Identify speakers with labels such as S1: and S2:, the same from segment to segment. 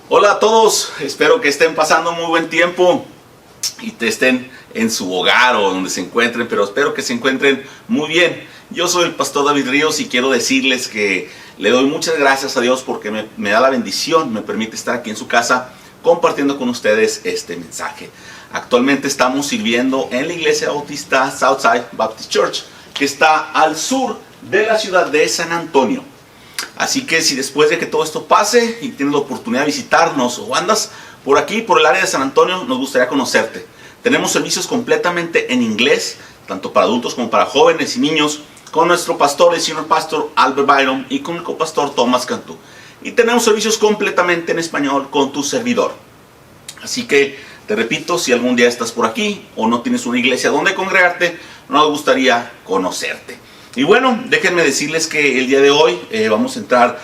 S1: Hola a todos, espero que estén pasando muy buen tiempo y te estén en su hogar o donde se encuentren, pero espero que se encuentren muy bien. Yo soy el pastor David Ríos y quiero decirles que le doy muchas gracias a Dios porque me da la bendición, me permite estar aquí en su casa compartiendo con ustedes este mensaje. Actualmente estamos sirviendo en la iglesia bautista Southside Baptist Church, que está al sur de la ciudad de San Antonio. Así que si después de que todo esto pase y tienes la oportunidad de visitarnos o andas por aquí, por el área de San Antonio, nos gustaría conocerte. Tenemos servicios completamente en inglés, tanto para adultos como para jóvenes y niños, con nuestro pastor, el señor pastor Albert Byron, y con el copastor Thomas Cantú. Y tenemos servicios completamente en español con tu servidor. Así que te repito, si algún día estás por aquí o no tienes una iglesia donde congregarte, nos gustaría conocerte. Y bueno, déjenme decirles que el día de hoy vamos a entrar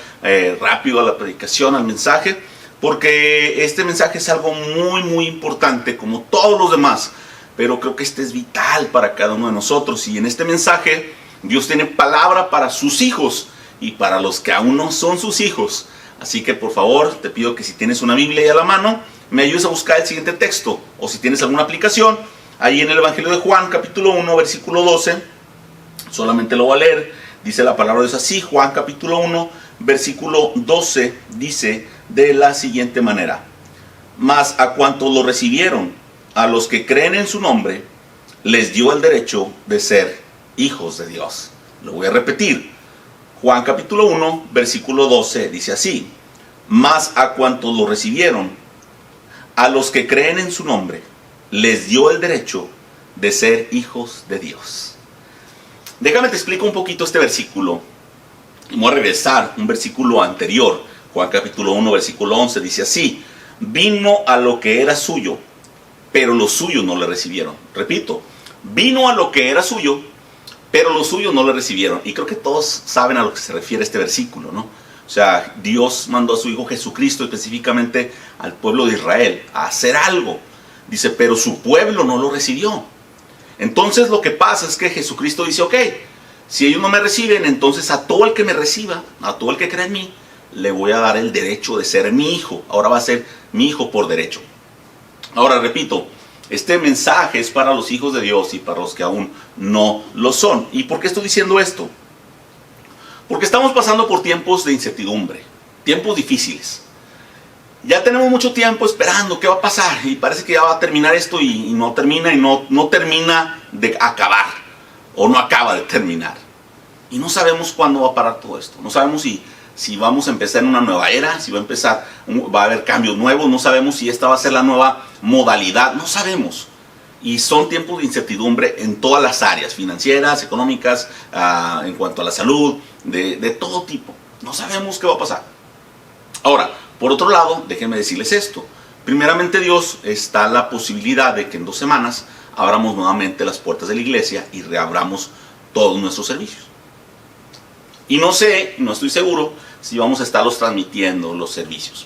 S1: rápido a la predicación, al mensaje, porque este mensaje es algo muy importante, como todos los demás, pero creo que este es vital para cada uno de nosotros. Y en este mensaje Dios tiene palabra para sus hijos y para los que aún no son sus hijos. Así que por favor te pido que si tienes una Biblia ahí a la mano, me ayudes a buscar el siguiente texto, o si tienes alguna aplicación, ahí en el Evangelio de Juan, capítulo 1, versículo 12, solamente lo voy a leer. Dice la palabra de Dios así, Juan capítulo 1, versículo 12, dice de la siguiente manera: mas a cuantos lo recibieron, a los que creen en su nombre, les dio el derecho de ser hijos de Dios. Lo voy a repetir. Juan capítulo 1, versículo 12, dice así: mas a cuantos lo recibieron, a los que creen en su nombre, les dio el derecho de ser hijos de Dios. Déjame te explico un poquito este versículo. Y voy a regresar un versículo anterior. Juan capítulo 1, versículo 11, dice así: vino a lo que era suyo, pero los suyos no le recibieron. Repito, vino a lo que era suyo, pero los suyos no le recibieron. Y creo que todos saben a lo que se refiere este versículo, ¿no? O sea, Dios mandó a su Hijo Jesucristo específicamente al pueblo de Israel a hacer algo. Dice, pero su pueblo no lo recibió. Entonces lo que pasa es que Jesucristo dice, ok, si ellos no me reciben, entonces a todo el que me reciba, a todo el que cree en mí, le voy a dar el derecho de ser mi hijo. Ahora va a ser mi hijo por derecho. Ahora repito, este mensaje es para los hijos de Dios y para los que aún no lo son. ¿Y por qué estoy diciendo esto? Porque estamos pasando por tiempos de incertidumbre, tiempos difíciles. Ya tenemos mucho tiempo esperando qué va a pasar y parece que ya va a terminar esto y no termina, y no termina de acabar, o no acaba de terminar. Y no sabemos cuándo va a parar todo esto. No sabemos si vamos a empezar en una nueva era, si va a haber cambios nuevos. No sabemos si esta va a ser la nueva modalidad. No sabemos. Y son tiempos de incertidumbre en todas las áreas, financieras, económicas, en cuanto a la salud, de todo tipo. No sabemos qué va a pasar. Ahora, por otro lado, déjenme decirles esto. Primeramente Dios, está la posibilidad de que en 2 semanas abramos nuevamente las puertas de la iglesia y reabramos todos nuestros servicios. Y no estoy seguro si vamos a estarlos transmitiendo los servicios.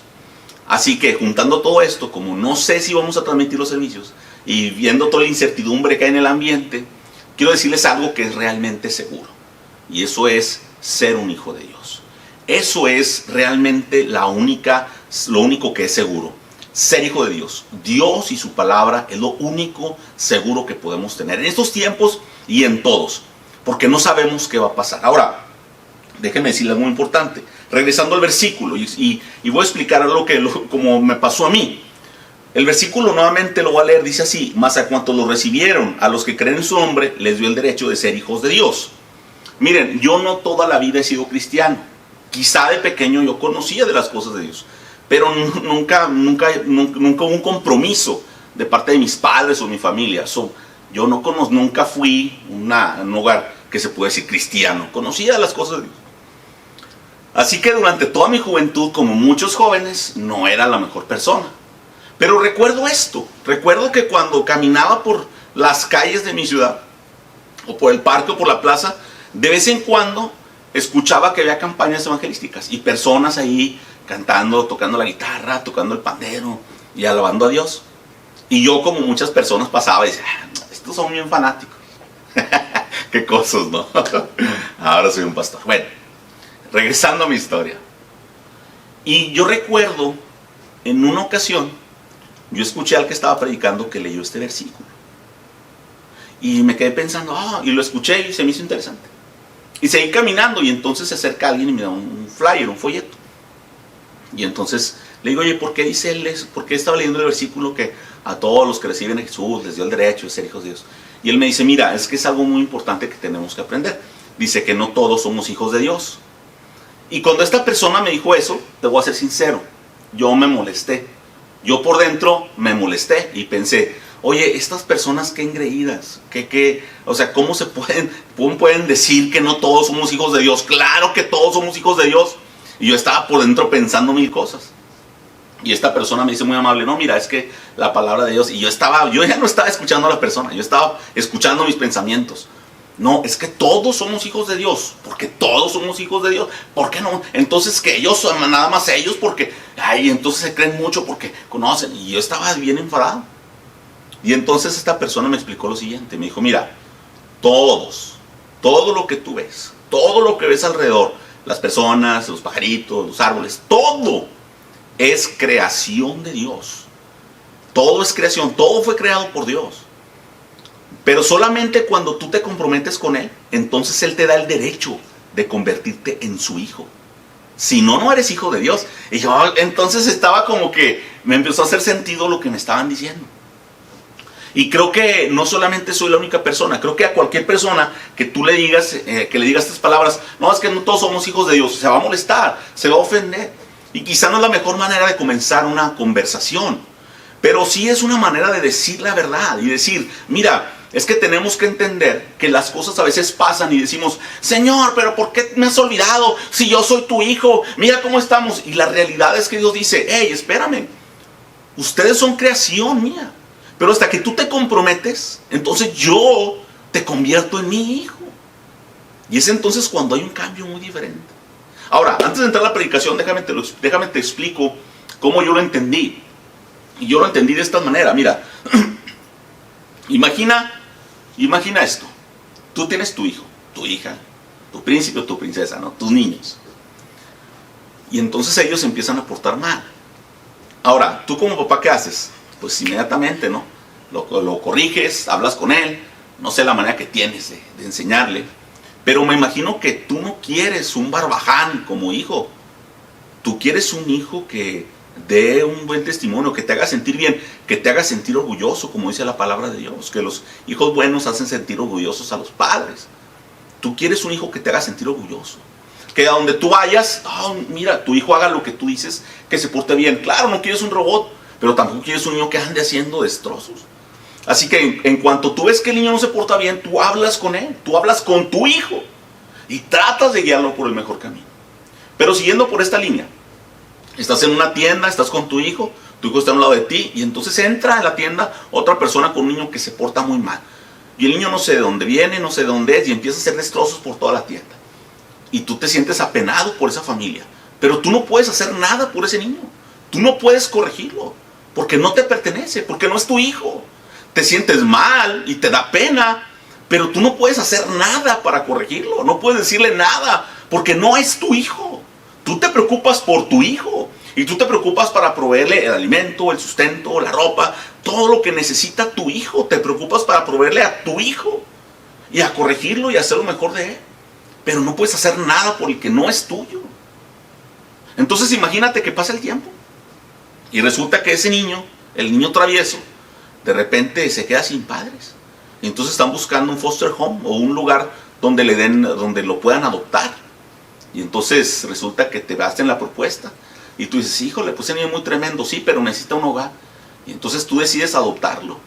S1: Así que juntando todo esto, como no sé si vamos a transmitir los servicios y viendo toda la incertidumbre que hay en el ambiente, quiero decirles algo que es realmente seguro. Y eso es ser un hijo de Dios. Eso es realmente lo único que es seguro. Ser hijo de Dios. Dios y su palabra es lo único seguro que podemos tener en estos tiempos y en todos. Porque no sabemos qué va a pasar. Ahora, déjenme decirles algo muy importante. Regresando al versículo, y voy a explicar algo como me pasó a mí. El versículo nuevamente lo voy a leer, dice así: mas a cuantos lo recibieron, a los que creen en su nombre, les dio el derecho de ser hijos de Dios. Miren, yo no toda la vida he sido cristiano. Quizá de pequeño yo conocía de las cosas de Dios, pero nunca hubo un compromiso de parte de mis padres o mi familia. Yo nunca fui un hogar que se puede decir cristiano. Conocía las cosas de Dios. Así que durante toda mi juventud, como muchos jóvenes, no era la mejor persona. Pero recuerdo esto. Recuerdo que cuando caminaba por las calles de mi ciudad, o por el parque o por la plaza, de vez en cuando escuchaba que había campañas evangelísticas y personas ahí cantando, tocando la guitarra, tocando el pandero y alabando a Dios. Y yo, como muchas personas, pasaba y decía, estos son bien fanáticos. Qué cosas, ¿no? Ahora soy un pastor. Bueno, regresando a mi historia. Y yo recuerdo en una ocasión, yo escuché al que estaba predicando que leyó este versículo. Y me quedé pensando, y lo escuché y se me hizo interesante. Y seguí caminando y entonces se acerca alguien y me da un flyer, un folleto. Y entonces le digo, oye, ¿por qué dice él eso? ¿Por qué estaba leyendo el versículo que a todos los que reciben a Jesús les dio el derecho de ser hijos de Dios? Y él me dice, mira, es que es algo muy importante que tenemos que aprender. Dice que no todos somos hijos de Dios. Y cuando esta persona me dijo eso, te voy a ser sincero, yo me molesté. Yo por dentro me molesté y pensé, oye, estas personas qué engreídas, o sea, ¿cómo pueden decir que no todos somos hijos de Dios? Claro que todos somos hijos de Dios. Y yo estaba por dentro pensando mil cosas. Y esta persona me dice muy amable, no, mira, es que la palabra de Dios, y yo ya no estaba escuchando a la persona, yo estaba escuchando mis pensamientos. No, es que todos somos hijos de Dios, porque todos somos hijos de Dios. ¿Por qué no? Entonces que ellos son nada más ellos, porque, entonces se creen mucho porque conocen. Y yo estaba bien enfadado. Y entonces esta persona me explicó lo siguiente, me dijo, mira, todo lo que tú ves, todo lo que ves alrededor, las personas, los pajaritos, los árboles, todo es creación de Dios. Todo es creación, todo fue creado por Dios. Pero solamente cuando tú te comprometes con Él, entonces Él te da el derecho de convertirte en su hijo. Si no, no eres hijo de Dios. Y yo entonces estaba como que me empezó a hacer sentido lo que me estaban diciendo. Y creo que no solamente soy la única persona, creo que a cualquier persona que tú le digas, estas palabras, no, es que no todos somos hijos de Dios, se va a molestar, se va a ofender. Y quizá no es la mejor manera de comenzar una conversación, pero sí es una manera de decir la verdad y decir, mira, es que tenemos que entender que las cosas a veces pasan y decimos, Señor, pero ¿por qué me has olvidado? Si yo soy tu hijo, mira cómo estamos. Y la realidad es que Dios dice, hey, espérame, ustedes son creación mía. Pero hasta que tú te comprometes, entonces yo te convierto en mi hijo. Y es entonces cuando hay un cambio muy diferente. Ahora, antes de entrar a la predicación, déjame te explico cómo yo lo entendí. Y yo lo entendí de esta manera. Mira, imagina esto. Tú tienes tu hijo, tu hija, tu príncipe o tu princesa, ¿no? Tus niños. Y entonces ellos empiezan a portar mal. Ahora, tú como papá, ¿qué haces? Pues inmediatamente, ¿no? Lo corriges, hablas con él, no sé la manera que tienes de enseñarle, pero me imagino que tú no quieres un barbaján como hijo. Tú quieres un hijo que dé un buen testimonio, que te haga sentir bien, que te haga sentir orgulloso, como dice la palabra de Dios, que los hijos buenos hacen sentir orgullosos a los padres. Tú quieres un hijo que te haga sentir orgulloso, que a donde tú vayas, mira, tu hijo haga lo que tú dices, que se porte bien. Claro, no quieres un robot, pero tampoco quieres un niño que ande haciendo destrozos. Así que en cuanto tú ves que el niño no se porta bien, tú hablas con él, tú hablas con tu hijo y tratas de guiarlo por el mejor camino. Pero siguiendo por esta línea, estás en una tienda, estás con tu hijo está a un lado de ti y entonces entra en la tienda otra persona con un niño que se porta muy mal. Y el niño no sé de dónde viene, no sé de dónde es y empieza a hacer destrozos por toda la tienda. Y tú te sientes apenado por esa familia, pero tú no puedes hacer nada por ese niño. Tú no puedes corregirlo, porque no te pertenece, porque no es tu hijo. Te sientes mal y te da pena, pero tú no puedes hacer nada para corregirlo. No puedes decirle nada, porque no es tu hijo. Tú te preocupas por tu hijo. Y tú te preocupas para proveerle el alimento, el sustento, la ropa, todo lo que necesita tu hijo. Te preocupas para proveerle a tu hijo y a corregirlo y a hacer lo mejor de él. Pero no puedes hacer nada por el que no es tuyo. Entonces imagínate que pasa el tiempo y resulta que ese niño, el niño travieso, de repente se queda sin padres. Y entonces están buscando un foster home o un lugar donde lo puedan adoptar. Y entonces resulta que te hacen la propuesta. Y tú dices, híjole, pues ese niño es muy tremendo, sí, pero necesita un hogar. Y entonces tú decides adoptarlo.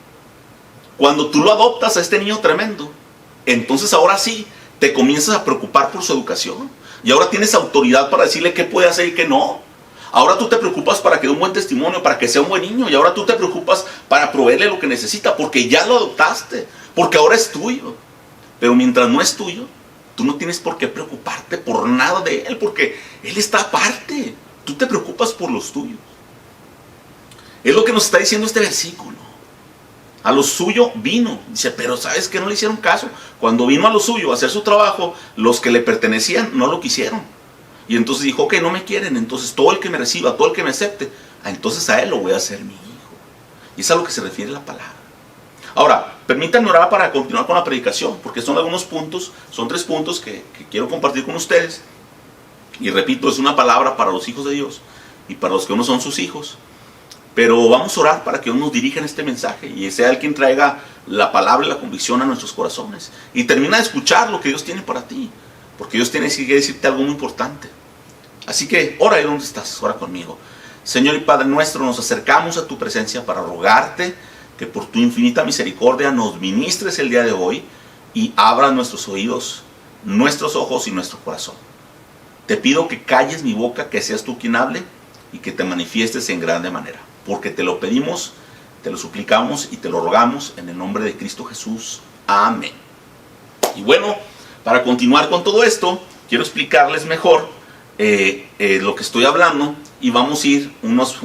S1: Cuando tú lo adoptas a este niño tremendo, entonces ahora sí, te comienzas a preocupar por su educación. Y ahora tienes autoridad para decirle qué puede hacer y qué no. Ahora tú te preocupas para que dé un buen testimonio, para que sea un buen niño. Y ahora tú te preocupas para proveerle lo que necesita, porque ya lo adoptaste, porque ahora es tuyo. Pero mientras no es tuyo, tú no tienes por qué preocuparte por nada de él, porque él está aparte. Tú te preocupas por los tuyos. Es lo que nos está diciendo este versículo. A lo suyo vino. Dice, pero ¿sabes qué? No le hicieron caso. Cuando vino a lo suyo a hacer su trabajo, los que le pertenecían no lo quisieron. Y entonces dijo, ok, no me quieren, entonces todo el que me reciba, todo el que me acepte, entonces a él lo voy a hacer mi hijo. Y es a lo que se refiere la palabra. Ahora, permítanme orar para continuar con la predicación, porque son algunos puntos, son 3 puntos que quiero compartir con ustedes. Y repito, es una palabra para los hijos de Dios y para los que no son sus hijos. Pero vamos a orar para que Dios nos dirija en este mensaje y sea el quien traiga la palabra y la convicción a nuestros corazones. Y termina de escuchar lo que Dios tiene para ti, porque Dios tiene que decirte algo muy importante. Así que, ora ahí donde estás, ora conmigo. Señor y Padre nuestro, nos acercamos a tu presencia para rogarte que por tu infinita misericordia nos ministres el día de hoy y abra nuestros oídos, nuestros ojos y nuestro corazón. Te pido que calles mi boca, que seas tú quien hable y que te manifiestes en grande manera, porque te lo pedimos, te lo suplicamos y te lo rogamos en el nombre de Cristo Jesús. Amén. Y bueno, para continuar con todo esto, quiero explicarles mejor lo que estoy hablando, y vamos a ir unos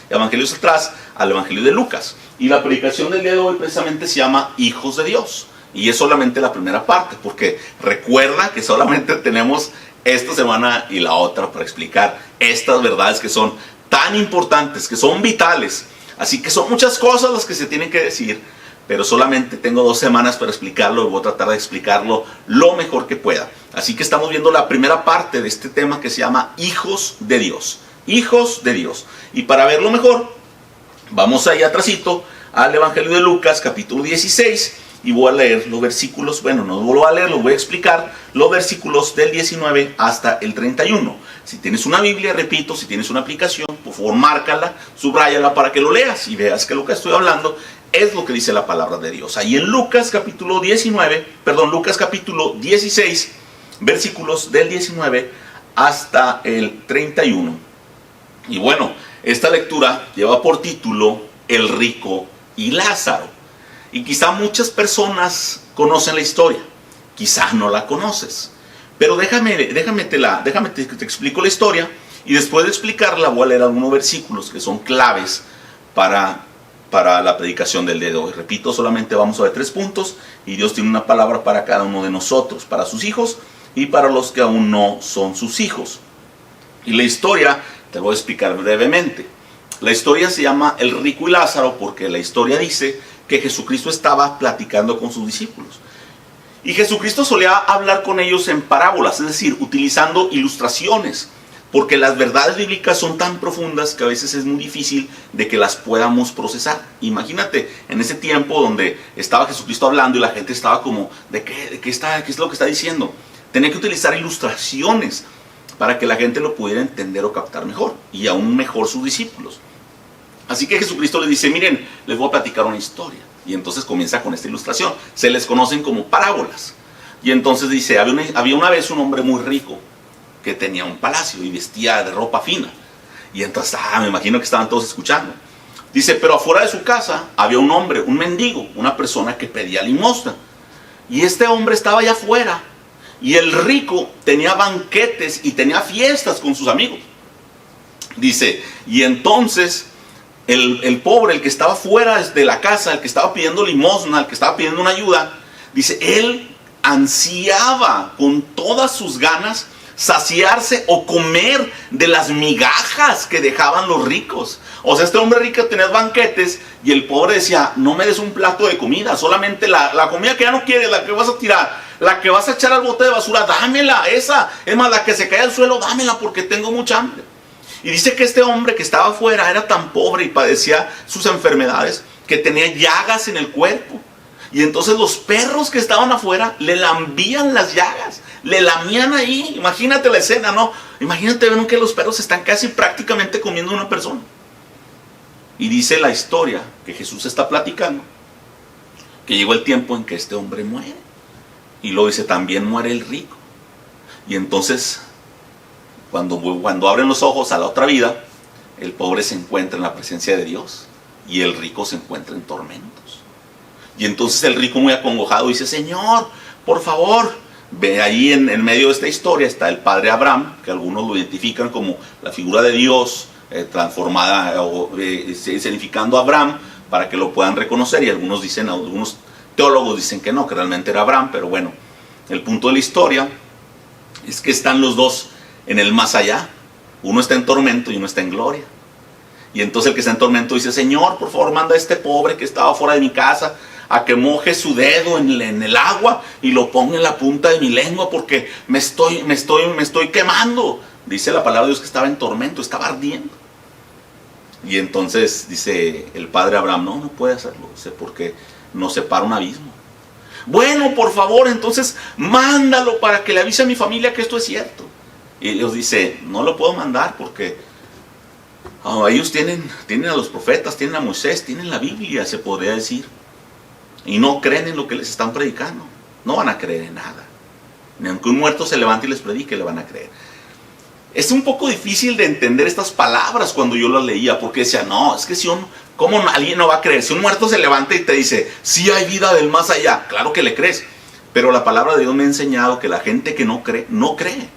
S1: evangelios atrás al evangelio de Lucas. Y la predicación del día de hoy precisamente se llama Hijos de Dios. Y es solamente la primera parte, porque recuerda que solamente tenemos esta semana y la otra para explicar estas verdades que son tan importantes, que son vitales. Así que son muchas cosas las que se tienen que decir, pero solamente tengo 2 semanas para explicarlo y voy a tratar de explicarlo lo mejor que pueda. Así que estamos viendo la primera parte de este tema que se llama Hijos de Dios. Hijos de Dios. Y para verlo mejor, vamos ahí atrasito al Evangelio de Lucas, capítulo 16, y voy a leer los versículos, bueno, no lo voy a leer, lo voy a explicar, los versículos del 19 hasta el 31. Si tienes una Biblia, repito, si tienes una aplicación, por favor, márcala, subráyala para que lo leas y veas que lo que estoy hablando es lo que dice la palabra de Dios. Ahí en Lucas capítulo 16, versículos del 19 hasta el 31. Y bueno, esta lectura lleva por título El rico y Lázaro. Y quizá muchas personas conocen la historia, quizá no la conoces. Pero déjame te explico la historia, y después de explicarla voy a leer algunos versículos que son claves para la predicación del día de hoy. Repito, solamente vamos a ver 3 puntos, y Dios tiene una palabra para cada uno de nosotros, para sus hijos y para los que aún no son sus hijos. Y la historia te voy a explicar brevemente. La historia se llama El rico y Lázaro porque la historia dice que Jesucristo estaba platicando con sus discípulos. Y Jesucristo solía hablar con ellos en parábolas, es decir, utilizando ilustraciones, porque las verdades bíblicas son tan profundas que a veces es muy difícil de que las podamos procesar. Imagínate en ese tiempo donde estaba Jesucristo hablando y la gente estaba como, ¿qué es lo que está diciendo? Tenía que utilizar ilustraciones para que la gente lo pudiera entender o captar mejor, y aún mejor sus discípulos. Así que Jesucristo les dice, miren, les voy a platicar una historia. Y entonces comienza con esta ilustración. Se les conocen como parábolas. Y entonces dice, había una vez un hombre muy rico que tenía un palacio y vestía de ropa fina. Y entonces, me imagino que estaban todos escuchando. Dice, pero afuera de su casa había un hombre, un mendigo, una persona que pedía limosna. Y este hombre estaba allá afuera. Y el rico tenía banquetes y tenía fiestas con sus amigos. Dice, y entonces el pobre, el que estaba fuera de la casa, el que estaba pidiendo limosna, el que estaba pidiendo una ayuda, dice, él ansiaba con todas sus ganas saciarse o comer de las migajas que dejaban los ricos. O sea, este hombre rico tenía banquetes y el pobre decía, no me des un plato de comida, solamente la comida que ya no quieres, la que vas a tirar, la que vas a echar al bote de basura, dámela, esa. Es más, la que se cae al suelo, dámela porque tengo mucha hambre. Y dice que este hombre que estaba afuera era tan pobre y padecía sus enfermedades que tenía llagas en el cuerpo. Y entonces los perros que estaban afuera le lambían las llagas, le lamían ahí. Imagínate la escena, ¿no? Imagínate ver que los perros están casi prácticamente comiendo a una persona. Y dice la historia que Jesús está platicando que llegó el tiempo en que este hombre muere. Y luego dice, también muere el rico. Y entonces, cuando abren los ojos a la otra vida, el pobre se encuentra en la presencia de Dios y el rico se encuentra en tormentos. Y entonces el rico, muy acongojado, dice, Señor, por favor. Ve ahí en medio de esta historia está el padre Abraham, que algunos lo identifican como la figura de Dios transformada o significando Abraham para que lo puedan reconocer, y algunos teólogos dicen que no, que realmente era Abraham. Pero bueno, el punto de la historia es que están los dos en el más allá. Uno está en tormento y uno está en gloria. Y entonces el que está en tormento dice: Señor, por favor, manda a este pobre que estaba fuera de mi casa a que moje su dedo en el agua y lo ponga en la punta de mi lengua, porque me estoy quemando. Dice la palabra de Dios que estaba en tormento, estaba ardiendo. Y entonces dice el padre Abraham: no puede hacerlo, dice, porque nos separa un abismo. Bueno, por favor, entonces mándalo para que le avise a mi familia que esto es cierto. Y Dios dice: no lo puedo mandar porque ellos tienen a los profetas, tienen a Moisés, tienen la Biblia, se podría decir, y no creen en lo que les están predicando. No van a creer en nada. Ni aunque un muerto se levante y les predique, le van a creer. Es un poco difícil de entender estas palabras cuando yo las leía, porque decía: no, es que ¿cómo alguien no va a creer? Si un muerto se levanta y te dice: sí hay vida del más allá, claro que le crees. Pero la palabra de Dios me ha enseñado que la gente que no cree, no cree.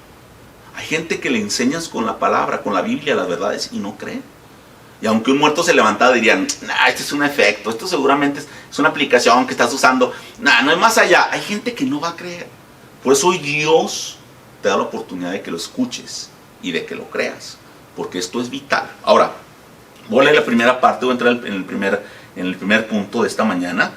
S1: Hay gente que le enseñas con la palabra, con la Biblia, las verdades, y no cree. Y aunque un muerto se levantara, dirían: nah, esto es un efecto, esto seguramente es una aplicación que estás usando. Nah, no es más allá. Hay gente que no va a creer. Por eso hoy Dios te da la oportunidad de que lo escuches y de que lo creas, porque esto es vital. Ahora, voy a leer la primera parte, voy a entrar en el primer punto de esta mañana.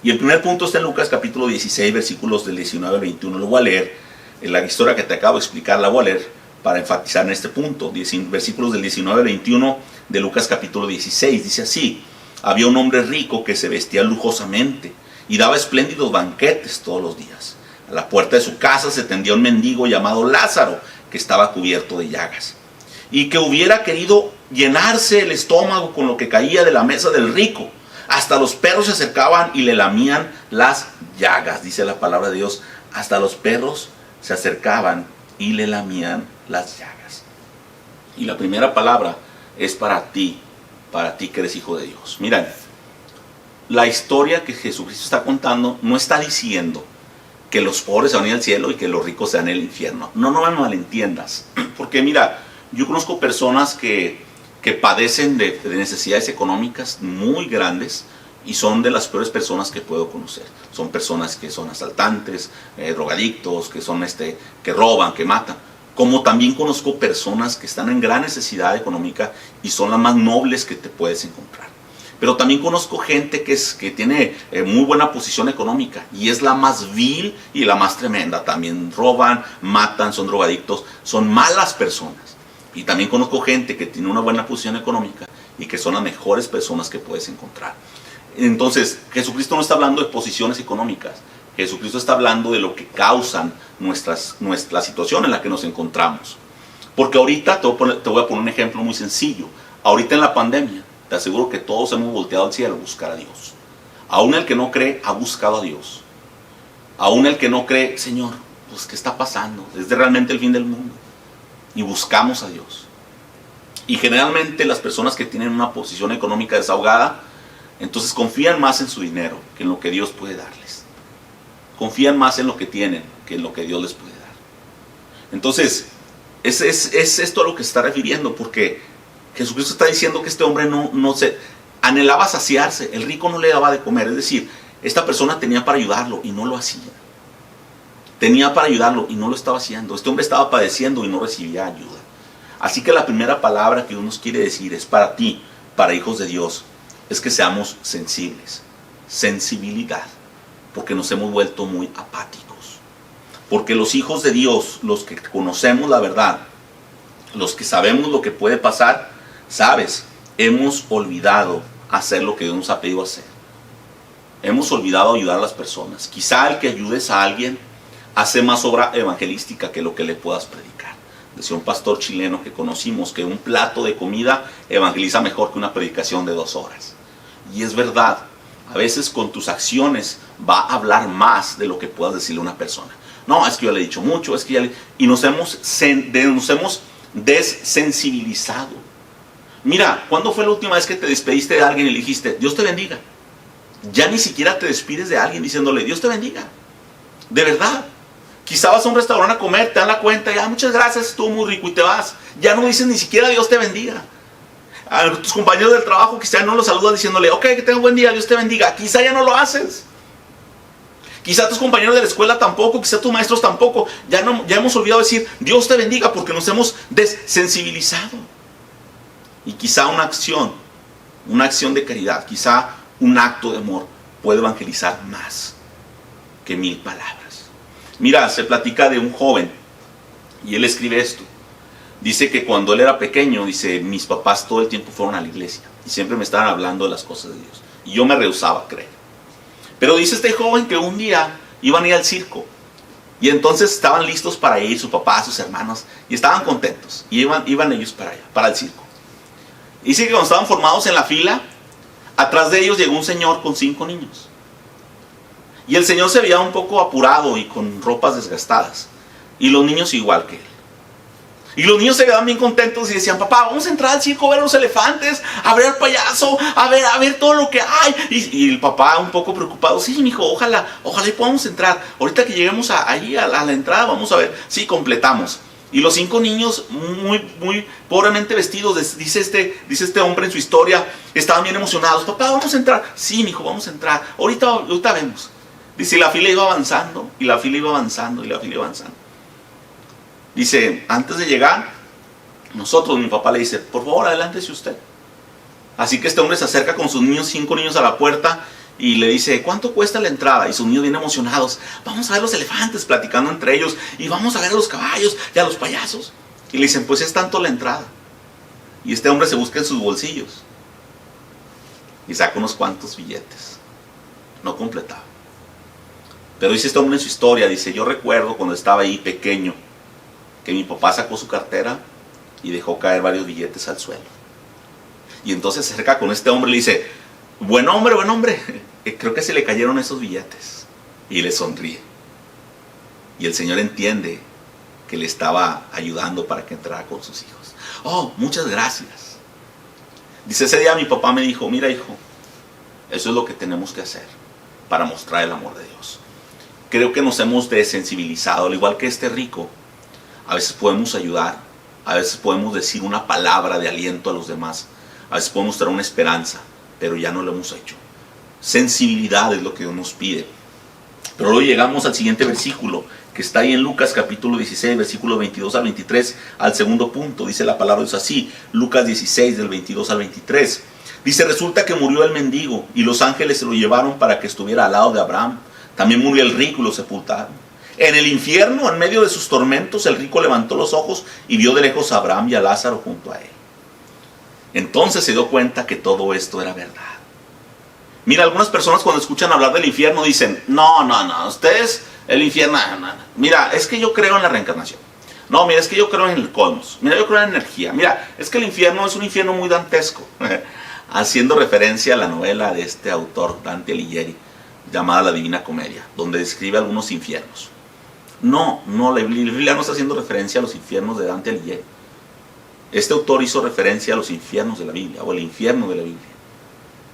S1: Y el primer punto está en Lucas capítulo 16, versículos del 19 al 21. Lo voy a leer, en la historia que te acabo de explicar, la voy a leer para enfatizar en este punto. Versículos del 19 al 21 de Lucas capítulo 16. Dice así: había un hombre rico que se vestía lujosamente y daba espléndidos banquetes todos los días. A la puerta de su casa se tendía un mendigo llamado Lázaro, que estaba cubierto de llagas, y que hubiera querido llenarse el estómago con lo que caía de la mesa del rico. Hasta los perros se acercaban y le lamían las llagas. Dice la palabra de Dios: hasta los perros se acercaban y le lamían las llagas. Y la primera palabra es para ti que eres hijo de Dios. Miren, la historia que Jesucristo está contando no está diciendo que los pobres se van a ir al cielo y que los ricos se van al infierno. No me malentiendas. Porque mira, yo conozco personas que padecen de necesidades económicas muy grandes y son de las peores personas que puedo conocer. Son personas que son asaltantes, drogadictos, que roban, que matan. Como también conozco personas que están en gran necesidad económica y son las más nobles que te puedes encontrar. Pero también conozco gente que tiene muy buena posición económica y es la más vil y la más tremenda. También roban, matan, son drogadictos, son malas personas. Y también conozco gente que tiene una buena posición económica y que son las mejores personas que puedes encontrar. Entonces, Jesucristo no está hablando de posiciones económicas. Jesucristo está hablando de lo que causan nuestra situación en la que nos encontramos. Porque ahorita te voy a poner un ejemplo muy sencillo. Ahorita en la pandemia, te aseguro que todos hemos volteado al cielo a buscar a Dios. Aún el que no cree ha buscado a Dios. Aún el que no cree: Señor, pues ¿qué está pasando? ¿Es realmente el fin del mundo? Y buscamos a Dios. Y generalmente las personas que tienen una posición económica desahogada, entonces confían más en su dinero que en lo que Dios puede darles. Confían más en lo que tienen que en lo que Dios les puede dar. Entonces, es esto a lo que se está refiriendo, porque Jesucristo está diciendo que este hombre no se anhelaba saciarse. El rico no le daba de comer. Es decir, esta persona tenía para ayudarlo y no lo hacía. Tenía para ayudarlo y no lo estaba haciendo. Este hombre estaba padeciendo y no recibía ayuda. Así que la primera palabra que Dios nos quiere decir es para ti, para hijos de Dios, es que seamos sensibles. Sensibilidad. Porque nos hemos vuelto muy apáticos. Porque los hijos de Dios, los que conocemos la verdad, los que sabemos lo que puede pasar, sabes, hemos olvidado hacer lo que Dios nos ha pedido hacer. Hemos olvidado ayudar a las personas. Quizá el que ayudes a alguien hace más obra evangelística que lo que le puedas predicar. Decía un pastor chileno que conocimos que un plato de comida evangeliza mejor que una predicación de 2 horas. Y es verdad, a veces con tus acciones va a hablar más de lo que puedas decirle a una persona. No, es que yo le he dicho mucho, es que ya le... Y nos hemos desensibilizado. Mira, ¿cuándo fue la última vez que te despediste de alguien y le dijiste: Dios te bendiga? Ya ni siquiera te despides de alguien diciéndole: Dios te bendiga. De verdad. Quizá vas a un restaurante a comer, te dan la cuenta, ya muchas gracias, estuvo muy rico, y te vas. Ya no dices ni siquiera Dios te bendiga. A tus compañeros del trabajo quizá no los saludas diciéndole: ok, que tenga un buen día, Dios te bendiga. Quizá ya no lo haces. Quizá tus compañeros de la escuela tampoco, quizá tus maestros tampoco. Ya hemos olvidado decir, Dios te bendiga, porque nos hemos desensibilizado. Y quizá una acción de caridad, quizá un acto de amor puede evangelizar más que 1000 palabras. Mira, se platica de un joven y él escribe esto. Dice que cuando él era pequeño, dice, mis papás todo el tiempo fueron a la iglesia y siempre me estaban hablando de las cosas de Dios. Y yo me rehusaba a creer. Pero dice este joven que un día iban a ir al circo. Y entonces estaban listos para ir, su papá, sus hermanos, y estaban contentos. Y iban ellos para allá, para el circo. Dice que cuando estaban formados en la fila, atrás de ellos llegó un señor con 5 niños. Y el señor se veía un poco apurado y con ropas desgastadas. Y los niños igual que él. Y los niños se quedaban bien contentos y decían, papá, vamos a entrar al circo a ver los elefantes, a ver al payaso, a ver todo lo que hay. Y el papá un poco preocupado, sí, mijo, ojalá y podamos entrar. Ahorita que lleguemos ahí a la entrada, vamos a ver. Sí, completamos. Y los 5 niños, muy pobremente vestidos, dice este hombre en su historia, estaban bien emocionados. Papá, vamos a entrar. Sí, mijo, vamos a entrar. Ahorita vemos. Dice, la fila iba avanzando, y la fila iba avanzando, y la fila iba avanzando. Dice, antes de llegar, mi papá le dice, por favor, adelántese usted. Así que este hombre se acerca con sus niños, 5 niños a la puerta, y le dice, ¿cuánto cuesta la entrada? Y sus niños bien emocionados, vamos a ver los elefantes, platicando entre ellos, y vamos a ver a los caballos y a los payasos. Y le dicen, pues es tanto la entrada. Y este hombre se busca en sus bolsillos, y saca unos cuantos billetes. No completaba. Pero dice este hombre en su historia, dice, yo recuerdo cuando estaba ahí pequeño, que mi papá sacó su cartera y dejó caer varios billetes al suelo. Y entonces se acerca con este hombre y le dice, buen hombre, creo que se le cayeron esos billetes. Y le sonríe. Y el Señor entiende que le estaba ayudando para que entrara con sus hijos. Oh, muchas gracias. Dice, ese día mi papá me dijo, mira hijo, eso es lo que tenemos que hacer para mostrar el amor de Dios. Creo que nos hemos desensibilizado, al igual que este rico. A veces podemos ayudar, a veces podemos decir una palabra de aliento a los demás, a veces podemos traer una esperanza, pero ya no lo hemos hecho. Sensibilidad es lo que Dios nos pide. Pero luego llegamos al siguiente versículo, que está ahí en Lucas capítulo 16, versículo 22 al 23, al segundo punto. Dice la palabra de Dios así, Lucas 16, del 22 al 23. Dice, resulta que murió el mendigo, y los ángeles se lo llevaron para que estuviera al lado de Abraham. También murió el rico y lo sepultaron. En el infierno, en medio de sus tormentos, el rico levantó los ojos y vio de lejos a Abraham y a Lázaro junto a él. Entonces se dio cuenta que todo esto era verdad. Mira, algunas personas cuando escuchan hablar del infierno dicen, no, ustedes, el infierno, no. Mira, es que yo creo en la reencarnación. No, mira, es que yo creo en el cosmos. Mira, yo creo en la energía. Mira, es que el infierno es un infierno muy dantesco. Haciendo referencia a la novela de este autor, Dante Alighieri, llamada La Divina Comedia, donde describe algunos infiernos. No, la Biblia no está haciendo referencia a los infiernos de Dante Alighieri. Este autor hizo referencia a los infiernos de la Biblia, o el infierno de la Biblia,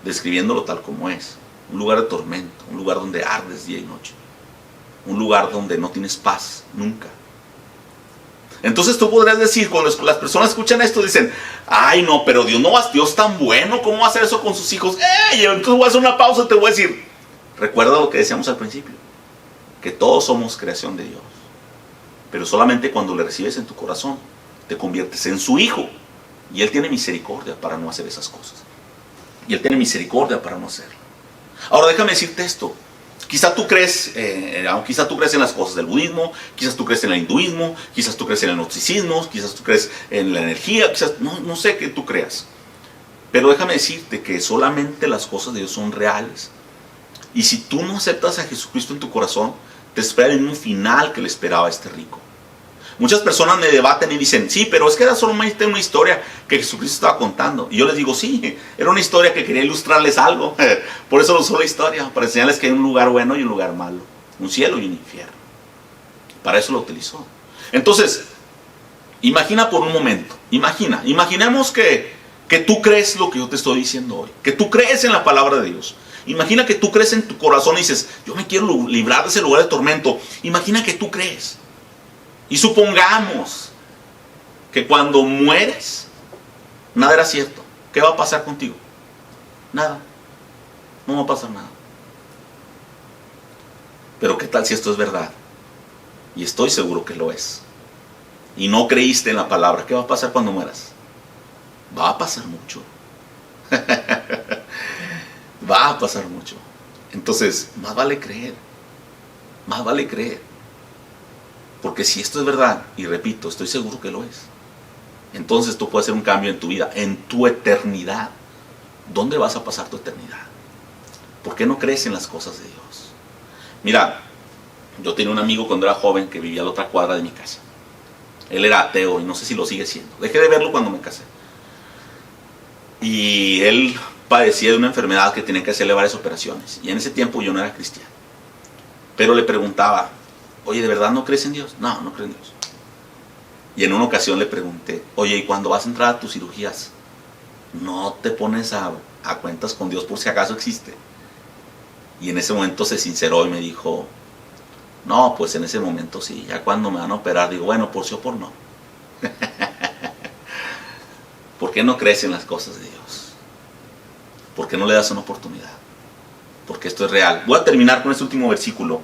S1: describiéndolo tal como es. Un lugar de tormento, un lugar donde ardes día y noche, un lugar donde no tienes paz, nunca. Entonces tú podrías decir, cuando las personas escuchan esto, dicen, ay no, pero Dios no va, Dios tan bueno, ¿cómo va a hacer eso con sus hijos? Entonces voy a hacer una pausa y te voy a decir, recuerda lo que decíamos al principio, que todos somos creación de Dios, pero solamente cuando le recibes en tu corazón te conviertes en su hijo, y Él tiene misericordia para no hacer esas cosas, y Él tiene misericordia para no hacerlo. Ahora déjame decirte esto, quizá tú crees en las cosas del budismo, quizás tú crees en el hinduismo, quizás tú crees en el gnosticismo, quizás tú crees en la energía, quizás no sé qué tú creas, pero déjame decirte que solamente las cosas de Dios son reales. Y si tú no aceptas a Jesucristo en tu corazón, te espera el mismo final que le esperaba a este rico. Muchas personas me debaten y dicen, sí, pero es que era solamente una historia que Jesucristo estaba contando. Y yo les digo, sí, era una historia que quería ilustrarles algo. Por eso lo usó la historia, para enseñarles que hay un lugar bueno y un lugar malo, un cielo y un infierno. Para eso lo utilizó. Entonces, imagina por un momento, imaginemos que tú crees lo que yo te estoy diciendo hoy, que tú crees en la palabra de Dios. Imagina que tú crees en tu corazón y dices, yo me quiero librar de ese lugar de tormento. Imagina que tú crees. Y supongamos que cuando mueres, nada era cierto. ¿Qué va a pasar contigo? Nada. No va a pasar nada. Pero ¿qué tal si esto es verdad? Y estoy seguro que lo es. Y no creíste en la palabra. ¿Qué va a pasar cuando mueras? Va a pasar mucho. Va a pasar mucho. Entonces, más vale creer. Más vale creer. Porque si esto es verdad, y repito, estoy seguro que lo es, entonces tú puedes hacer un cambio en tu vida, en tu eternidad. ¿Dónde vas a pasar tu eternidad? ¿Por qué no crees en las cosas de Dios? Mira, yo tenía un amigo cuando era joven que vivía a la otra cuadra de mi casa. Él era ateo y no sé si lo sigue siendo. Dejé de verlo cuando me casé. Y él padecía de una enfermedad que tenía que hacerle varias operaciones. Y en ese tiempo yo no era cristiano. Pero le preguntaba, oye, ¿de verdad no crees en Dios? No, no creo en Dios. Y en una ocasión le pregunté, oye, ¿y cuando vas a entrar a tus cirugías, no te pones a cuentas con Dios por si acaso existe? Y en ese momento se sinceró y me dijo, no, pues en ese momento sí, ya cuando me van a operar, digo, bueno, por sí o por no. ¿Por qué no crees en las cosas de Dios? ¿Por qué no le das una oportunidad? Porque esto es real. Voy a terminar con este último versículo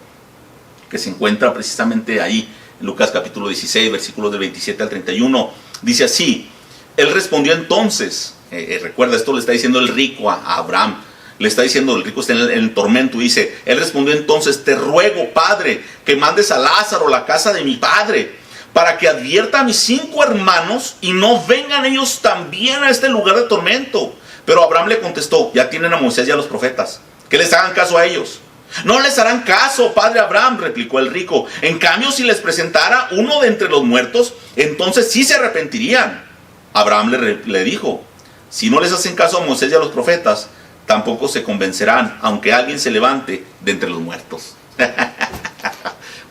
S1: que se encuentra precisamente ahí, en Lucas capítulo 16, versículos del 27 al 31. Dice así, él respondió entonces, recuerda, esto le está diciendo el rico a Abraham, le está diciendo, el rico está en el tormento, y dice, él respondió entonces, te ruego, Padre, que mandes a Lázaro a la casa de mi padre, para que advierta a mis 5 hermanos, y no vengan ellos también a este lugar de tormento. Pero Abraham le contestó, ya tienen a Moisés y a los profetas, que les hagan caso a ellos. No les harán caso, padre Abraham, replicó el rico. En cambio, si les presentara uno de entre los muertos, entonces sí se arrepentirían. Abraham le dijo, si no les hacen caso a Moisés y a los profetas, tampoco se convencerán, aunque alguien se levante de entre los muertos.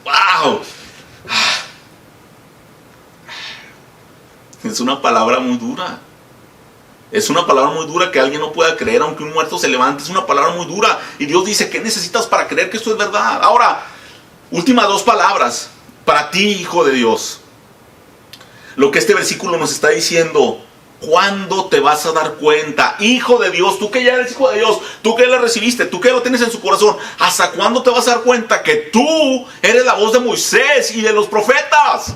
S1: ¡Wow! Es una palabra muy dura. Es una palabra muy dura que alguien no pueda creer aunque un muerto se levante. Es una palabra muy dura. Y Dios dice, ¿qué necesitas para creer que esto es verdad? Ahora, últimas 2 palabras. Para ti, hijo de Dios. Lo que este versículo nos está diciendo, ¿cuándo te vas a dar cuenta? Hijo de Dios, tú que ya eres hijo de Dios, tú que le recibiste, tú que lo tienes en su corazón, ¿hasta cuándo te vas a dar cuenta que tú eres la voz de Moisés y de los profetas?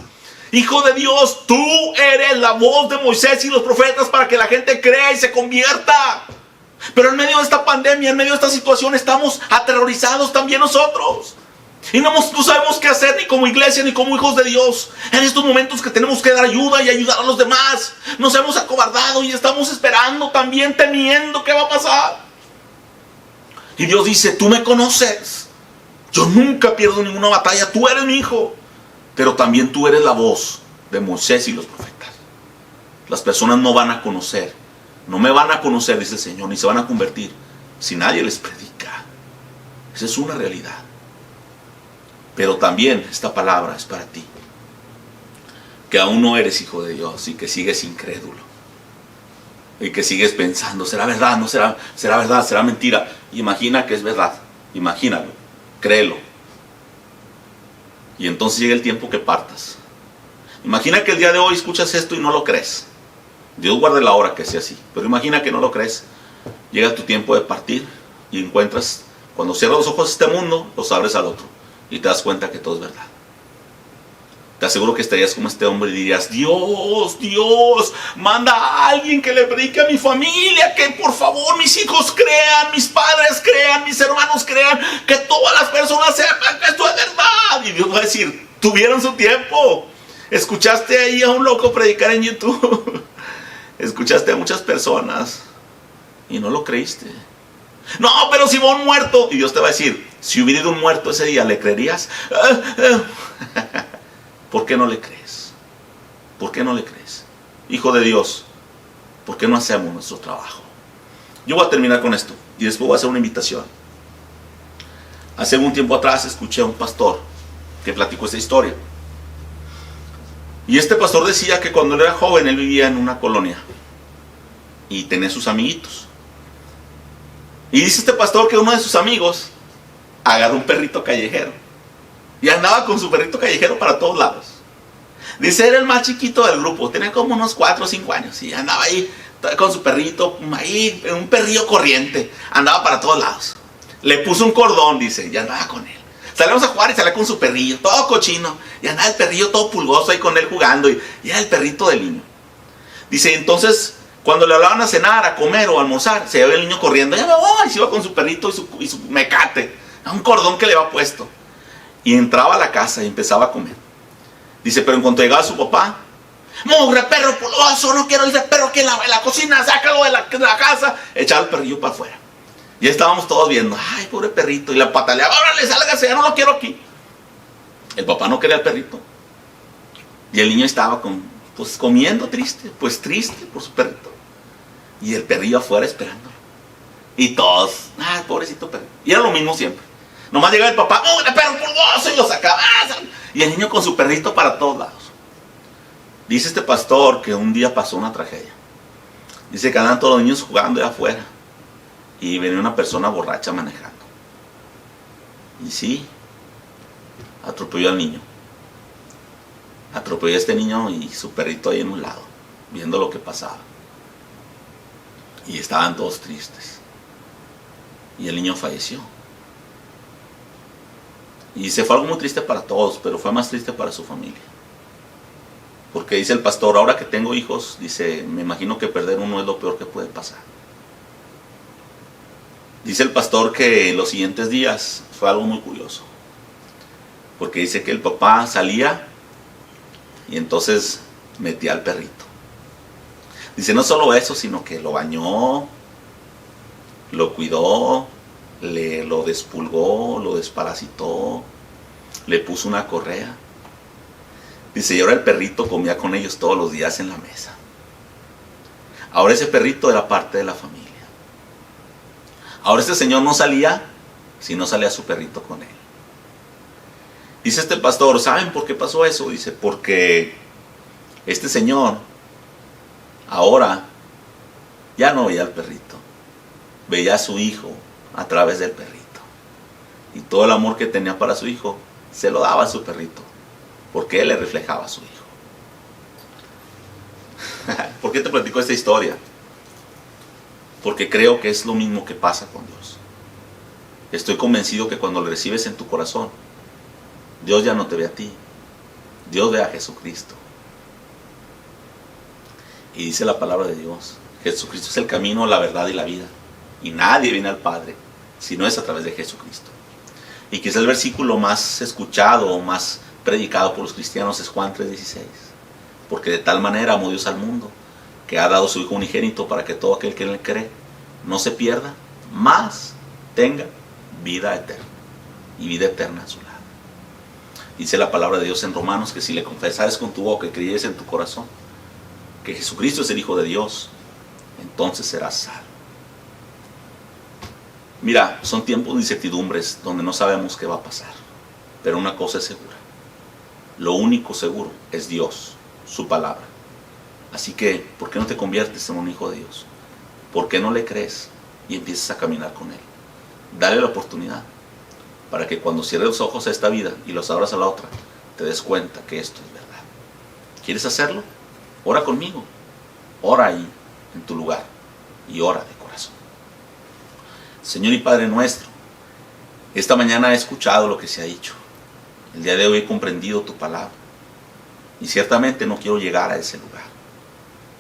S1: Hijo de Dios, tú eres la voz de Moisés y los profetas para que la gente crea y se convierta. Pero en medio de esta pandemia, en medio de esta situación, estamos aterrorizados también nosotros. Y no sabemos qué hacer ni como iglesia ni como hijos de Dios. En estos momentos que tenemos que dar ayuda y ayudar a los demás, nos hemos acobardado y estamos esperando también, temiendo qué va a pasar. Y Dios dice, tú me conoces. Yo nunca pierdo ninguna batalla, tú eres mi hijo. Pero también tú eres la voz de Moisés y los profetas. Las personas no van a conocer, no me van a conocer, dice el Señor, ni se van a convertir si nadie les predica. Esa es una realidad. Pero también esta palabra es para ti, que aún no eres hijo de Dios y que sigues incrédulo. Y que sigues pensando, ¿será verdad? ¿No será? ¿Será verdad? ¿Será mentira? Imagina que es verdad. Imagínalo. Créelo. Y entonces llega el tiempo que partas. Imagina que el día de hoy escuchas esto y no lo crees. Dios guarde la hora que sea así. Pero imagina que no lo crees. Llega tu tiempo de partir y encuentras, cuando cierras los ojos a este mundo, los abres al otro. Y te das cuenta que todo es verdad. Te aseguro que estarías como este hombre y dirías, Dios, Dios, manda a alguien que le predique a mi familia, que por favor mis hijos crean, mis padres crean, mis hermanos crean, que todas las personas sepan que esto es verdad. Y Dios va a decir, tuvieron su tiempo. Escuchaste ahí a un loco predicar en YouTube. Escuchaste a muchas personas y no lo creíste. No, pero si va un muerto. Y Dios te va a decir, si hubiera ido un muerto ese día, ¿le creerías? ¿Por qué no le crees? ¿Por qué no le crees? Hijo de Dios, ¿por qué no hacemos nuestro trabajo? Yo voy a terminar con esto y después voy a hacer una invitación. Hace un tiempo atrás escuché a un pastor que platicó esta historia. Y este pastor decía que cuando él era joven, él vivía en una colonia y tenía sus amiguitos. Y dice este pastor que uno de sus amigos agarró un perrito callejero y andaba con su perrito callejero para todos lados. Dice, era el más chiquito del grupo, tenía como unos 4 o 5 años y andaba ahí con su perrito, ahí, un perrillo corriente, andaba para todos lados. Le puso un cordón, dice, y andaba con él. Salíamos a jugar y salía con su perrillo, todo cochino. Y andaba el perrillo todo pulgoso ahí con él jugando. Y era el perrito del niño. Dice, entonces, cuando le hablaban a cenar, a comer o a almorzar, se iba el niño corriendo. Ya me voy, se iba con su perrito y su mecate. A un cordón que le había puesto. Y entraba a la casa y empezaba a comer. Dice, pero en cuanto llegaba su papá, mugre perro pulgoso, no quiero ese perro aquí en la cocina, sácalo de la casa. Echaba el perrillo para afuera. Ya estábamos todos viendo, ay, pobre perrito. Y la pataleaba, órale, sálgase, ya no lo quiero aquí. El papá no quería al perrito. Y el niño estaba comiendo triste, triste por su perrito. Y el perrillo afuera esperándolo. Y todos, ay, pobrecito perro. Y era lo mismo siempre. Nomás llegaba el papá, ¡mugre perro pulgoso! Y lo sacaba. Y el niño con su perrito para todos lados. Dice este pastor que un día pasó una tragedia. Dice que andaban todos los niños jugando allá afuera. Y venía una persona borracha manejando. Y sí, atropelló al niño. Atropelló a este niño y su perrito ahí en un lado, viendo lo que pasaba. Y estaban todos tristes. Y el niño falleció. Y se fue algo muy triste para todos, pero fue más triste para su familia. Porque dice el pastor, ahora que tengo hijos, dice, me imagino que perder uno es lo peor que puede pasar. Dice el pastor que en los siguientes días fue algo muy curioso. Porque dice que el papá salía y entonces metía al perrito. Dice no solo eso, sino que lo bañó, lo cuidó, lo despulgó, lo desparasitó, le puso una correa. Dice, y ahora el perrito comía con ellos todos los días en la mesa. Ahora ese perrito era parte de la familia. Ahora este señor no salía, si no salía su perrito con él. Dice este pastor, ¿saben por qué pasó eso? Dice, porque este señor ahora ya no veía al perrito, veía a su hijo a través del perrito. Y todo el amor que tenía para su hijo se lo daba a su perrito, porque él le reflejaba a su hijo. ¿Por qué te platico esta historia? Porque creo que es lo mismo que pasa con Dios. Estoy convencido que cuando le recibes en tu corazón, Dios ya no te ve a ti, Dios ve a Jesucristo. Y dice la palabra de Dios, Jesucristo es el camino, la verdad y la vida. Y nadie viene al Padre si no es a través de Jesucristo. Y quizás el versículo más escuchado o más predicado por los cristianos es Juan 3:16. Porque de tal manera amó Dios al mundo, que ha dado su Hijo unigénito para que todo aquel que en él cree no se pierda, mas tenga vida eterna. Y vida eterna a su lado. Dice la palabra de Dios en Romanos que si le confesares con tu boca y creyeres en tu corazón que Jesucristo es el Hijo de Dios, entonces serás salvo. Mira, son tiempos de incertidumbres donde no sabemos qué va a pasar. Pero una cosa es segura. Lo único seguro es Dios, su palabra. Así que, ¿por qué no te conviertes en un hijo de Dios? ¿Por qué no le crees y empiezas a caminar con Él? Dale la oportunidad para que cuando cierres los ojos a esta vida y los abras a la otra, te des cuenta que esto es verdad. ¿Quieres hacerlo? Ora conmigo. Ora ahí, en tu lugar, y ora de corazón. Señor y Padre nuestro, esta mañana he escuchado lo que se ha dicho. El día de hoy he comprendido tu palabra. Y ciertamente no quiero llegar a ese lugar.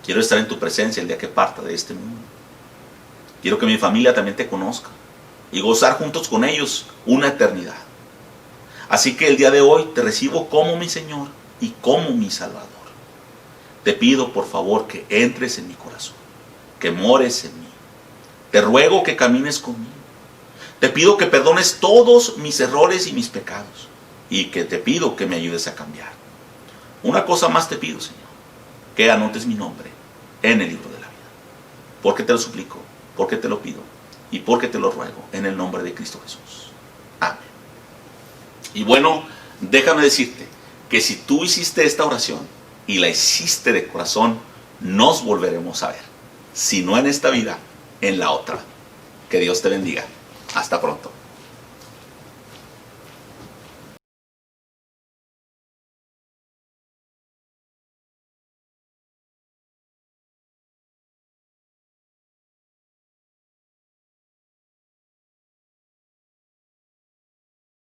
S1: Quiero estar en tu presencia el día que parta de este mundo. Quiero que mi familia también te conozca y gozar juntos con ellos una eternidad. Así que el día de hoy te recibo como mi Señor y como mi Salvador. Te pido por favor que entres en mi corazón, que mores en mí. Te ruego que camines conmigo. Te pido que perdones todos mis errores y mis pecados. Y que te pido que me ayudes a cambiar. Una cosa más te pido, Señor, que anotes mi nombre en el libro de la vida. Porque te lo suplico, porque te lo pido y porque te lo ruego en el nombre de Cristo Jesús. Amén. Y bueno, déjame decirte que si tú hiciste esta oración y la hiciste de corazón, nos volveremos a ver. Si no en esta vida, en la otra. Que Dios te bendiga. Hasta pronto.